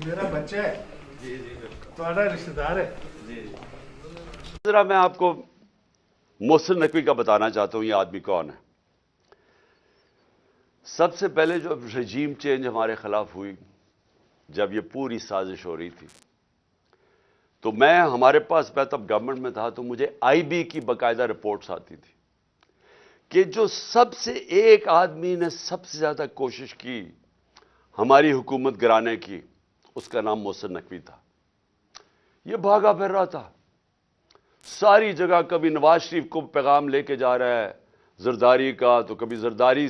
मेरा बच्चा है, तुम्हारा रिश्तेदार है। जरा मैं आपको मोहसिन नकवी का बताना चाहता हूं ये आदमी कौन है। सबसे पहले जो रजीम चेंज हमारे खिलाफ हुई, जब ये पूरी साजिश हो रही थी, तो हमारे पास मैं तब गवर्नमेंट में था, तो मुझे आईबी की बाकायदा रिपोर्ट्स आती थी कि जो सबसे एक आदमी ने सबसे ज्यादा कोशिश की हमारी हुकूमत गिराने की, उसका नाम मोहसिन नकवी था। ये भागा फिर रहा था सारी जगह, कभी नवाज शरीफ को पैगाम लेके जा रहा है जरदारी का, तो कभी जरदारी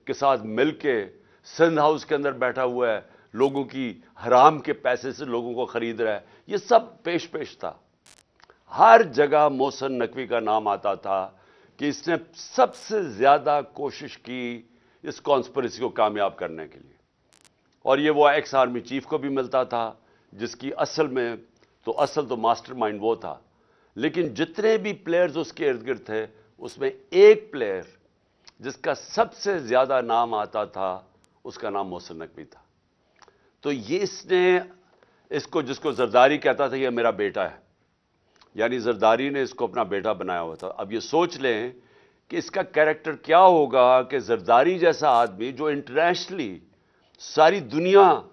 के साथ मिलके सिंध हाउस के अंदर बैठा हुआ है, लोगों की हराम के पैसे से लोगों को खरीद रहा है। ये सब पेश था। हर जगह मोहसिन नकवी का नाम आता था कि इसने सबसे ज्यादा कोशिश की इस कॉन्स्पिरेसी को कामयाब करने के लिए। और ये वो एक्स आर्मी चीफ को भी मिलता था, जिसकी असल तो मास्टरमाइंड वो था। लेकिन जितने भी प्लेयर्स उसके इर्द गिर्द थे, उसमें एक प्लेयर जिसका सबसे ज्यादा नाम आता था, उसका नाम मोहसिन नकवी था। तो ये इसको जिसको जरदारी कहता था, ये मेरा बेटा है, यानी जरदारी ने इसको अपना बेटा बनाया हुआ था। अब ये सोच लें कि इसका कैरेक्टर क्या होगा कि जरदारी जैसा आदमी, जो इंटरनेशनली सारी दुनिया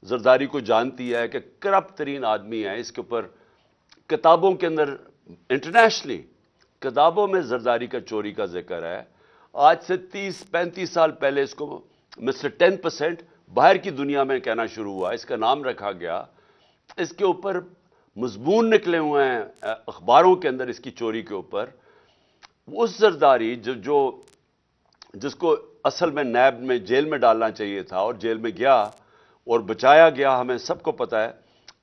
जरदारी को जानती है कि करप्ट तरीन आदमी है, इसके ऊपर किताबों के अंदर इंटरनेशनली किताबों में जरदारी का चोरी का जिक्र है। आज से 30-35 साल पहले इसको मिस्टर 10% बाहर की दुनिया में कहना शुरू हुआ, इसका नाम रखा गया। इसके ऊपर मजमून निकले हुए हैं अखबारों के अंदर इसकी चोरी के ऊपर। उस जरदारी जिसको असल में नैब में जेल में डालना चाहिए था, और जेल में गया और बचाया गया। हमें सबको पता है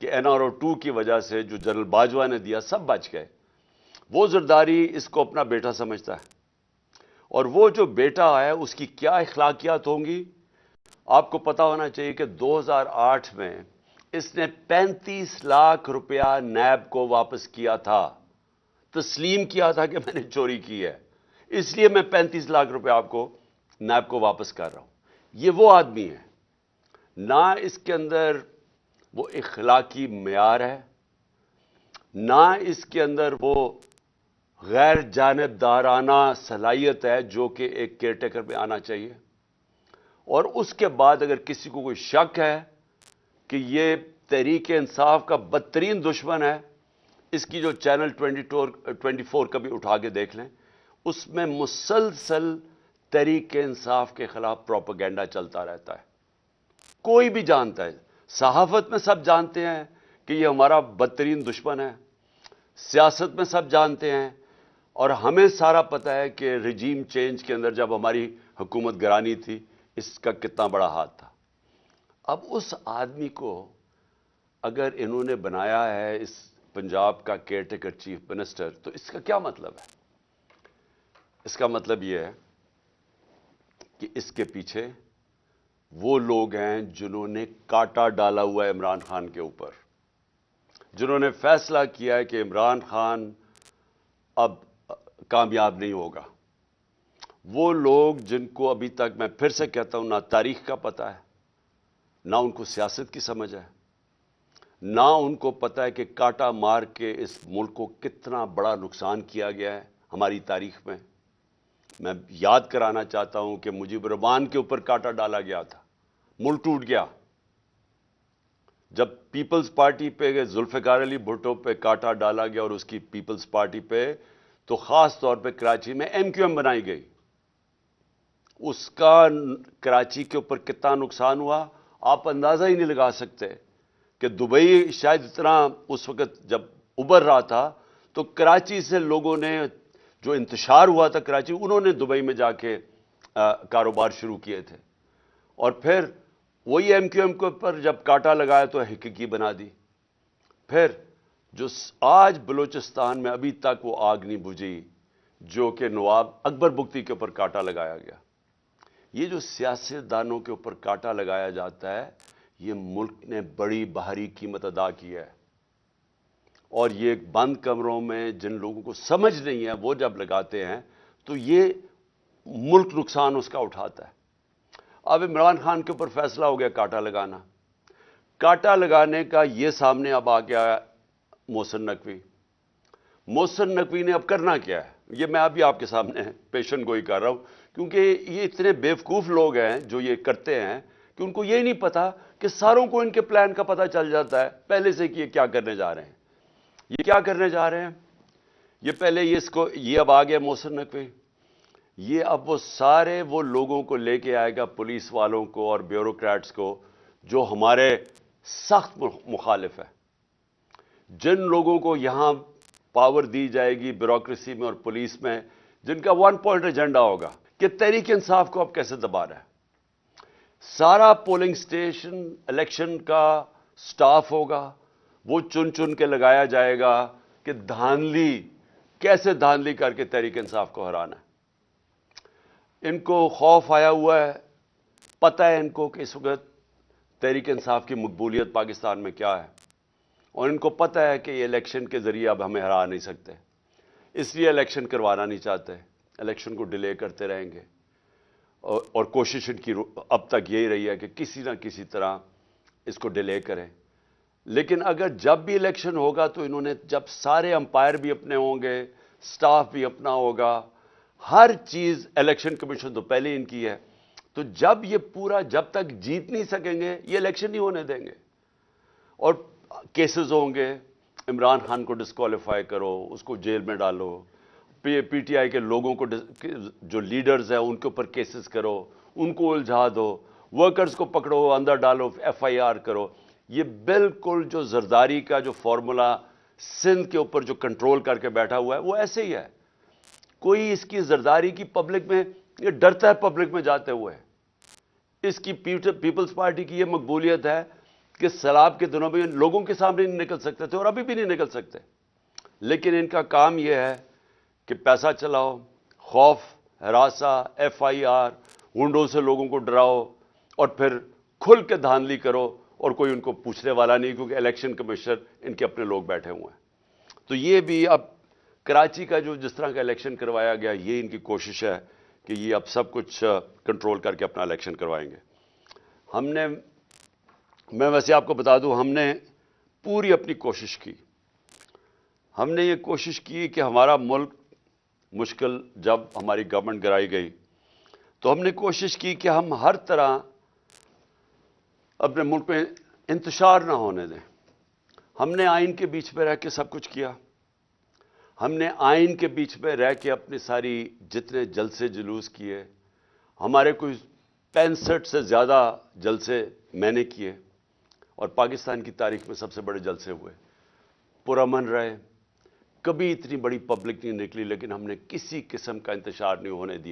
कि NRO 2 की वजह से जो जनरल बाजवा ने दिया, सब बच गए। वो जरदारी इसको अपना बेटा समझता है, और वो जो बेटा है उसकी क्या अखलाकियात होंगी आपको पता होना चाहिए कि 2008 में इसने 35 लाख रुपया नैब को वापस किया था, तस्लीम किया था कि मैंने चोरी की है, इसलिए मैं 35 लाख रुपया आपको नैब को वापस कर रहा हूं। ये वो आदमी है ना, इसके अंदर वो इखलाकी मेयार है, ना इसके अंदर वो गैर जानिबदाराना सलाहियत है जो कि एक केयरटेकर में आना चाहिए। और उसके बाद अगर किसी को कोई शक है कि ये तहरीक इंसाफ का बदतरीन दुश्मन है, इसकी जो चैनल 24 कभी उठा के देख लें, उसमें मुसलसल तहरीक इंसाफ के खिलाफ प्रोपेगेंडा चलता रहता है। कोई भी जानता है, सहाफत में सब जानते हैं कि ये हमारा बदतरीन दुश्मन है, सियासत में सब जानते हैं, और हमें सारा पता है कि रिजीम चेंज के अंदर जब हमारी हुकूमत गिरानी थी, इसका कितना बड़ा हाथ था। अब उस आदमी को अगर इन्होंने बनाया है इस पंजाब का केयरटेकर चीफ मिनिस्टर, तो इसका क्या मतलब है? इसका मतलब यह है कि इसके पीछे वो लोग हैं जिन्होंने कांटा डाला हुआ है इमरान खान के ऊपर, जिन्होंने फैसला किया है कि इमरान खान अब कामयाब नहीं होगा। वो लोग जिनको अभी तक, मैं फिर से कहता हूं, ना तारीख का पता है, ना उनको सियासत की समझ है, ना उनको पता है कि कांटा मार के इस मुल्क को कितना बड़ा नुकसान किया गया है हमारी तारीख में। मैं याद कराना चाहता हूं कि मुजीबुर रहमान के ऊपर कांटा डाला गया था, मुल्क टूट गया। जब पीपल्स पार्टी पे, जुल्फिकार अली भुट्टो पे कांटा डाला गया और उसकी पीपल्स पार्टी पे, तो खास तौर पे कराची में MQM बनाई गई, उसका कराची के ऊपर कितना नुकसान हुआ आप अंदाजा ही नहीं लगा सकते। कि दुबई शायद इतना उस वक्त जब उभर रहा था, तो कराची से लोगों ने, जो इंतशार हुआ था कराची, उन्होंने दुबई में जाके कारोबार शुरू किए थे, और फिर वही MQM के ऊपर जब कांटा लगाया तो हकीकी बना दी। फिर जो आज बलूचिस्तान में अभी तक वो आग नहीं बुझी जो कि नवाब अकबर बुख्ती के ऊपर कांटा लगाया गया। ये जो सियासतदानों के ऊपर कांटा लगाया जाता है, ये मुल्क ने बड़ी भारी कीमत अदा की है। और ये बंद कमरों में जिन लोगों को समझ नहीं है, वो जब लगाते हैं तो ये मुल्क नुकसान उसका उठाता है। اب عمران خان کے اوپر فیصلہ ہو گیا کاٹا لگانا. کاٹا لگانے کا یہ سامنے اب آ گیا محسن نقوی. محسن نقوی نے اب کرنا کیا ہے, یہ میں ابھی آپ کے سامنے پیشن گوئی کر رہا ہوں, کیونکہ یہ اتنے بیوقوف لوگ ہیں جو یہ کرتے ہیں کہ ان کو یہ نہیں پتا کہ ساروں کو ان کے پلان کا پتہ چل جاتا ہے پہلے سے کہ یہ کیا کرنے جا رہے ہیں. یہ کیا کرنے جا رہے ہیں, یہ پہلے یہ اب آ گیا محسن نقوی. یہ اب وہ سارے وہ لوگوں کو لے کے آئے گا, پولیس والوں کو اور بیوروکریٹس کو, جو ہمارے سخت مخالف ہے. جن لوگوں کو یہاں پاور دی جائے گی بیوروکریسی میں اور پولیس میں, جن کا 1 پوائنٹ ایجنڈا ہوگا کہ تحریک انصاف کو اب کیسے دبا رہا ہے. سارا پولنگ سٹیشن الیکشن کا سٹاف ہوگا, وہ چن چن کے لگایا جائے گا کہ کیسے دھاندلی کر کے تحریک انصاف کو ہرانا ہے. ان کو خوف آیا ہوا ہے, پتہ ہے ان کو کہ اس وقت تحریک انصاف کی مقبولیت پاکستان میں کیا ہے, اور ان کو پتہ ہے کہ یہ الیکشن کے ذریعے اب ہمیں ہرا نہیں سکتے, اس لیے الیکشن کروانا نہیں چاہتے. الیکشن کو ڈیلے کرتے رہیں گے, اور کوشش ان کی اب تک یہی رہی ہے کہ کسی نہ کسی طرح اس کو ڈیلے کریں. لیکن اگر جب بھی الیکشن ہوگا تو انہوں نے, جب سارے امپائر بھی اپنے ہوں گے, سٹاف بھی اپنا ہوگا, ہر چیز, الیکشن کمیشن تو پہلے ان کی ہے, تو جب یہ پورا جب تک جیت نہیں سکیں گے یہ الیکشن نہیں ہونے دیں گے. اور کیسز ہوں گے, عمران خان کو ڈسکوالیفائی کرو, اس کو جیل میں ڈالو, پی ٹی آئی کے لوگوں کو, جو لیڈرز ہیں ان کے اوپر کیسز کرو, ان کو الجھا دو, ورکرز کو پکڑو, اندر ڈالو, FIR کرو. یہ بالکل جو زرداری کا جو فارمولا سندھ کے اوپر جو کنٹرول کر کے بیٹھا ہوا ہے وہ ایسے ہی ہے. کوئی اس کی زرداری کی پبلک میں, یہ ڈرتا ہے پبلک میں جاتے ہوئے. اس کی پیپلز پارٹی کی یہ مقبولیت ہے کہ سیلاب کے دنوں میں لوگوں کے سامنے نہیں نکل سکتے تھے اور ابھی بھی نہیں نکل سکتے. لیکن ان کا کام یہ ہے کہ پیسہ چلاؤ, خوف, ہراساں, FIR, ونڈو سے لوگوں کو ڈراؤ, اور پھر کھل کے دھاندلی کرو, اور کوئی ان کو پوچھنے والا نہیں, کیونکہ الیکشن کمیشنر ان کے اپنے لوگ بیٹھے ہوئے ہیں. تو یہ بھی اب کراچی کا جو جس طرح کا الیکشن کروایا گیا, یہ ان کی کوشش ہے کہ یہ اب سب کچھ کنٹرول کر کے اپنا الیکشن کروائیں گے. میں ویسے آپ کو بتا دوں, ہم نے پوری اپنی کوشش کی. ہم نے یہ کوشش کی کہ ہمارا ملک مشکل, جب ہماری گورنمنٹ گرائی گئی تو ہم نے کوشش کی کہ ہم ہر طرح اپنے ملک میں انتشار نہ ہونے دیں. ہم نے آئین کے بیچ پہ رہ کے سب کچھ کیا. ہم نے آئین کے بیچ پہ رہ کے اپنی ساری جتنے جلسے جلوس کیے, ہمارے کوئی 65 سے زیادہ جلسے میں نے کیے, اور پاکستان کی تاریخ میں سب سے بڑے جلسے ہوئے, پرامن رہے, کبھی اتنی بڑی پبلک نہیں نکلی, لیکن ہم نے کسی قسم کا انتشار نہیں ہونے دیا.